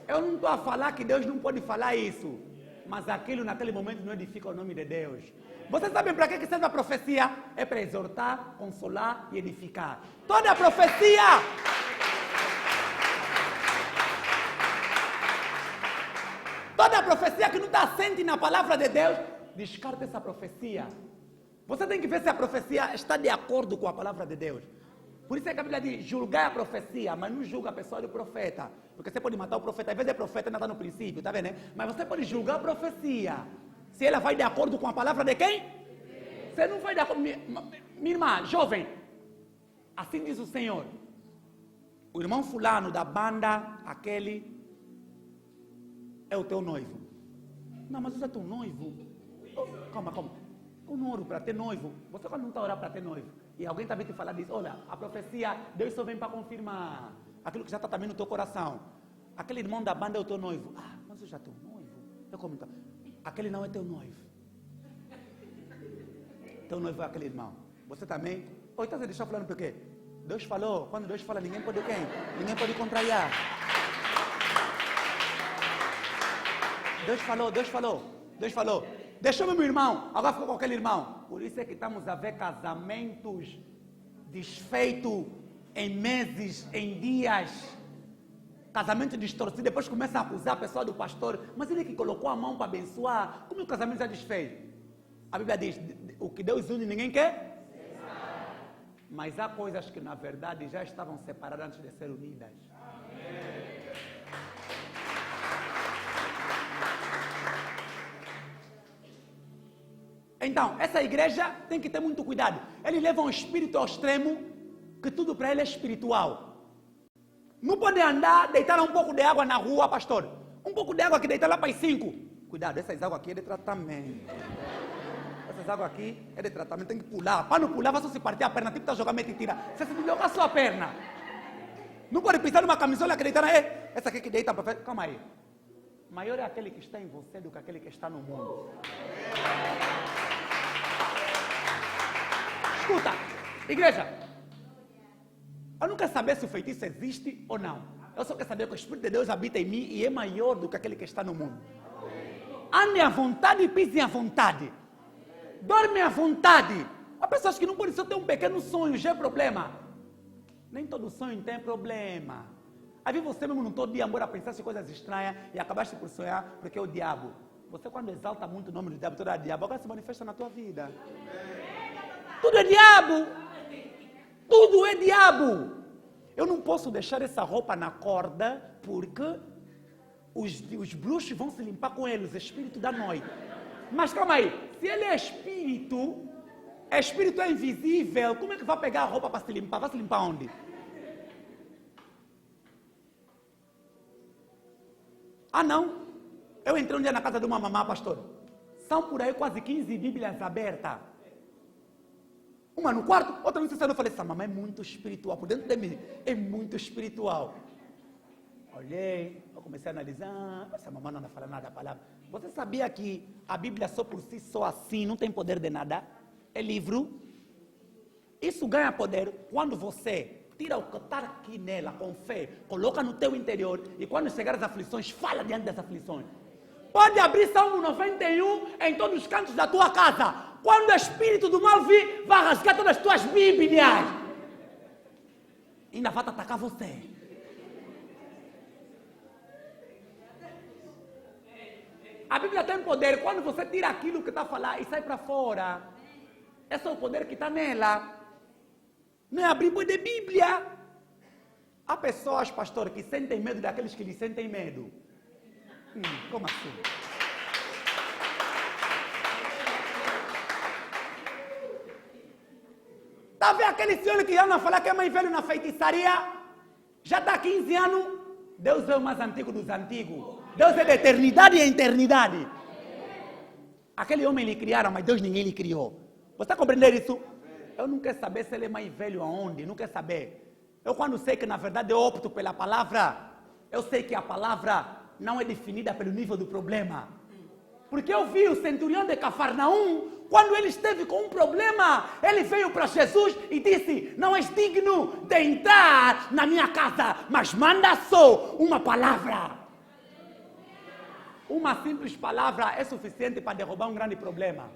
[SPEAKER 1] Eu não estou a falar que Deus não pode falar isso. Mas aquilo naquele momento não edifica o nome de Deus. Vocês sabem para que serve a profecia? É para exortar, consolar e edificar. Toda a profecia... Toda a profecia que não está assente na palavra de Deus, descarta essa profecia. Você tem que ver se a profecia está de acordo com a palavra de Deus. Por isso é que a Bíblia diz, julgar a profecia, mas não julga a pessoa do profeta. Porque você pode matar o profeta, às vezes é profeta, ainda está no princípio, tá vendo? Mas você pode julgar a profecia. Se ela vai de acordo com a palavra de quem? Você não vai de acordo... Minha irmã, jovem, assim diz o Senhor. O irmão fulano da banda, aquele... é o teu noivo. Não, mas você é teu noivo. Oh, calma. Eu não oro para ter noivo. Você quando não está orando para ter noivo, e alguém também te fala disso, olha, a profecia, Deus só vem para confirmar aquilo que já está também no teu coração. Aquele irmão da banda é o teu noivo. Ah, mas eu já tenho noivo. Eu como então? Aquele não é teu noivo. Teu noivo é aquele irmão. Você também? Ou então você deixou falando por quê? Deus falou. Quando Deus fala, ninguém pode quem? Ninguém pode contrariar. Deus falou. Deixou meu irmão, agora ficou com aquele irmão. Por isso é que estamos a ver casamentos desfeitos em meses, em dias. Casamento distorcido, depois começam a acusar a pessoa do pastor. Mas ele que colocou a mão para abençoar. Como o casamento já desfez? A Bíblia diz, o que Deus une ninguém quer? Mas há coisas que na verdade já estavam separadas antes de ser unidas. Então, essa igreja tem que ter muito cuidado. Eles levam o espírito ao extremo, que tudo para ele é espiritual. Não pode andar, deitar um pouco de água na rua, pastor. Um pouco de água que deitar lá para as 5. Cuidado, essas águas aqui é de tratamento. Essas águas aqui é de tratamento, tem que pular. Para não pular, vai só se partir a perna, tipo está jogando e tira. Você se desloca a sua perna. Não pode pisar numa camisola que deitar, essa aqui que deita para frente. Calma aí. Maior é aquele que está em você do que aquele que está no mundo. Escuta, igreja, eu não quero saber se o feitiço existe ou não. Eu só quero saber que o Espírito de Deus habita em mim e é maior do que aquele que está no mundo. Ande à vontade e pise à vontade. Dorme à vontade. Há pessoas que não podem só ter um pequeno sonho, já é problema. Nem todo sonho tem problema. Aí vem você mesmo, não todo dia, embora pensasse coisas estranhas e acabaste por sonhar porque é o diabo. Você quando exalta muito o nome do diabo, toda diabo, agora se manifesta na tua vida. Tudo é diabo. Tudo é diabo. Eu não posso deixar essa roupa na corda porque os bruxos vão se limpar com eles, espírito da noite. Mas calma aí, se ele é espírito é invisível, como é que vai pegar a roupa para se limpar? Vai se limpar onde? Ah não, eu entrei um dia na casa de uma mamã, pastor. São por aí quase 15 Bíblias abertas. Uma no quarto, outra no terceiro. Eu falei, essa mamãe é muito espiritual, por dentro de mim, é muito espiritual. Olhei, eu comecei a analisar, essa mamãe não fala nada da palavra. Você sabia que a Bíblia só por si, só assim, não tem poder de nada? É livro. Isso ganha poder quando você tira o que está aqui nela com fé, coloca no teu interior e quando chegar as aflições, fala diante das aflições. Pode abrir Salmo 91 em todos os cantos da tua casa. Quando o espírito do mal vir, vai rasgar todas as tuas Bíblias. Ainda vai atacar você. A Bíblia tem poder. Quando você tira aquilo que está a falar e sai para fora, esse é o poder que está nela. Não é abrir boi de Bíblia. Há pessoas, pastor, que sentem medo daqueles que lhes sentem medo. Como assim? Está vendo aquele senhor que anda a falar que é mais velho na feitiçaria? Já está há 15 anos. Deus é o mais antigo dos antigos. Deus é de eternidade em eternidade. Aquele homem lhe criaram, mas Deus ninguém lhe criou. Você está compreendendo isso? Eu não quero saber se ele é mais velho aonde, não quero saber. Eu quando sei que na verdade eu opto pela palavra, eu sei que a palavra não é definida pelo nível do problema. Porque eu vi o centurião de Cafarnaum, quando ele esteve com um problema, ele veio para Jesus e disse, não és digno de entrar na minha casa, mas manda só uma palavra. Uma simples palavra é suficiente para derrubar um grande problema.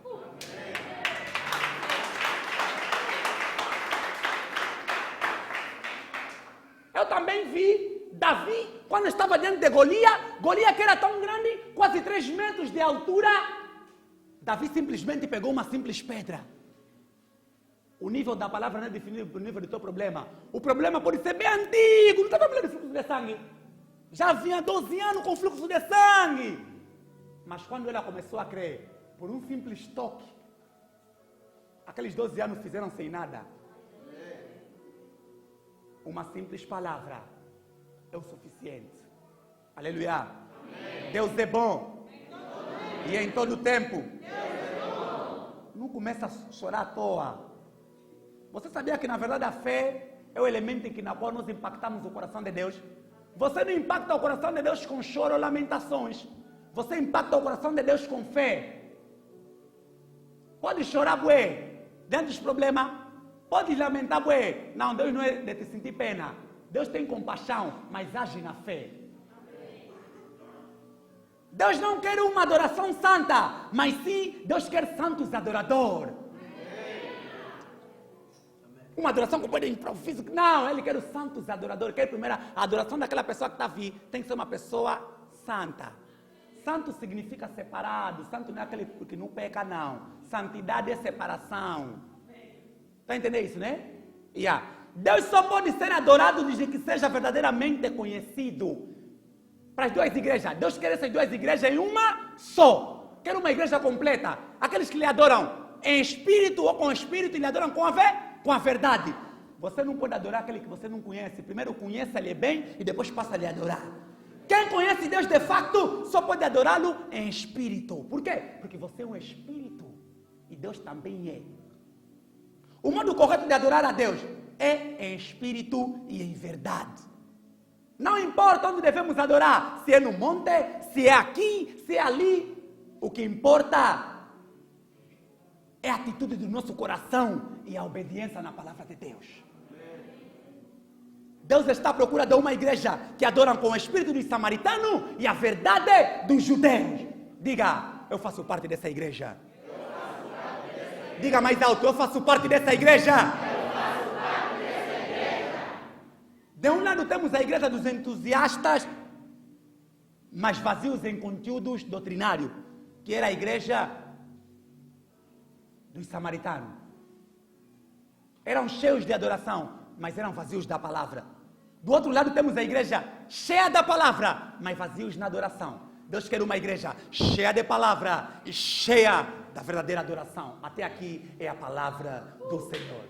[SPEAKER 1] Eu também vi Davi, quando estava diante de Golias que era tão grande, quase 3 metros de altura, Davi simplesmente pegou uma simples pedra. O nível da palavra não é definido pelo nível do teu problema. O problema pode ser bem antigo, não está falando de fluxo de sangue. Já vinha 12 anos com fluxo de sangue. Mas quando ela começou a crer, por um simples toque, aqueles 12 anos fizeram sem nada. Uma simples palavra é o suficiente. Aleluia. Amém. Deus é bom. E em todo tempo. começa a chorar à toa. Você sabia que na verdade a fé é o elemento em que na qual nós impactamos o coração de Deus? Você não impacta o coração de Deus com choro ou lamentações. Você impacta o coração de Deus com fé. Pode chorar, bué, diante dos problemas. Pode lamentar, bué. Não, Deus não é de te sentir pena. Deus tem compaixão, mas age na fé. Deus não quer uma adoração santa, mas sim, Deus quer santos adoradores. Uma adoração com improviso. Não, Ele quer os santos adoradores. Quer primeiro a adoração daquela pessoa que está vindo. Tem que ser uma pessoa santa. Santo significa separado. Santo não é aquele que não peca, não. Santidade é separação. Está entendendo isso, né? Yeah. Deus só pode ser adorado desde que seja verdadeiramente conhecido. Para as duas igrejas. Deus quer essas duas igrejas em uma só. Quer uma igreja completa. Aqueles que lhe adoram em espírito ou com espírito e lhe adoram com a fé. Com a verdade. Você não pode adorar aquele que você não conhece. Primeiro conheça-lhe bem e depois passa a lhe adorar. Quem conhece Deus de facto só pode adorá-lo em espírito. Por quê? Porque você é um espírito e Deus também é. O modo correto de adorar a Deus é em espírito e em verdade. Não importa onde devemos adorar, se é no monte, se é aqui, se é ali. O que importa é a atitude do nosso coração e a obediência na palavra de Deus. Deus está à procura de uma igreja que adoram com o espírito do samaritano e a verdade dos judeus. Diga, eu faço parte dessa igreja. Diga mais alto, eu faço parte dessa igreja. De um lado temos a igreja dos entusiastas, mas vazios em conteúdos doutrinários, que era a igreja dos samaritanos. Eram cheios de adoração, mas eram vazios da palavra. Do outro lado temos a igreja cheia da palavra, mas vazios na adoração. Deus quer uma igreja cheia de palavra e cheia da verdadeira adoração. Até aqui é a palavra do Senhor.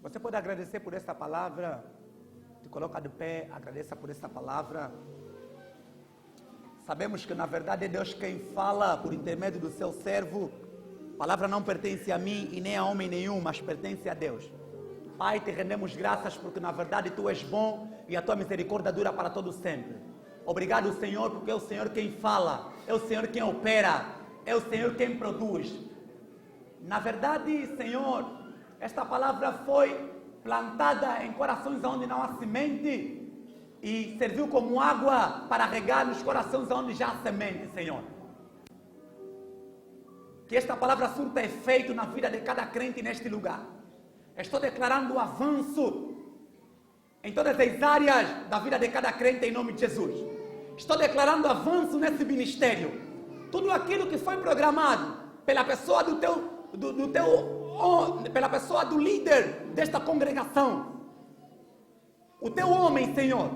[SPEAKER 1] Você pode agradecer por esta palavra. Te coloca de pé, agradeça por esta palavra. Sabemos que na verdade é Deus quem fala por intermédio do seu servo. A palavra não pertence a mim e nem a homem nenhum, mas pertence a Deus. Pai, te rendemos graças porque na verdade Tu és bom e a Tua misericórdia dura para todo sempre. Obrigado, Senhor, porque é o Senhor quem fala, é o Senhor quem opera, é o Senhor quem produz. Na verdade, Senhor, esta palavra foi plantada em corações onde não há semente e serviu como água para regar nos corações onde já há semente, Senhor. Que esta palavra surta efeito na vida de cada crente neste lugar. Estou declarando o avanço em todas as áreas da vida de cada crente em nome de Jesus. Estou declarando avanço nesse ministério. Tudo aquilo que foi programado pela pessoa pela pessoa do líder desta congregação, o Teu homem, Senhor,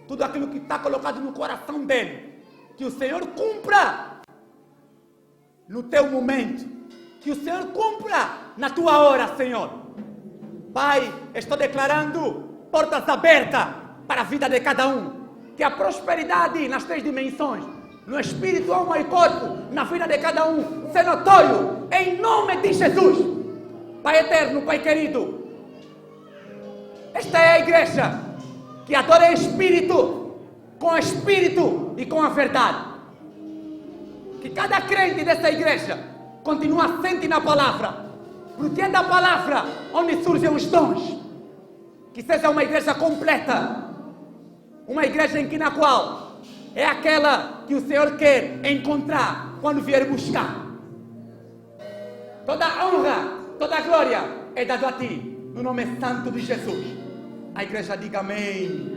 [SPEAKER 1] tudo aquilo que está colocado no coração dele, que o Senhor cumpra no Teu momento, que o Senhor cumpra na Tua hora, Senhor. Pai, estou declarando portas abertas para a vida de cada um, que a prosperidade nas 3 dimensões, no espírito, alma e corpo, na vida de cada um, se notório, em nome de Jesus. Pai eterno, Pai querido, esta é a igreja que adora em espírito e com a verdade. Que cada crente dessa igreja continue assente na palavra, porque é da palavra onde surgem os dons. Que seja uma igreja completa, uma igreja na qual é aquela que o Senhor quer encontrar quando vier buscar. Toda a honra, toda a glória é dada a Ti, no nome santo de Jesus. A igreja diga amém.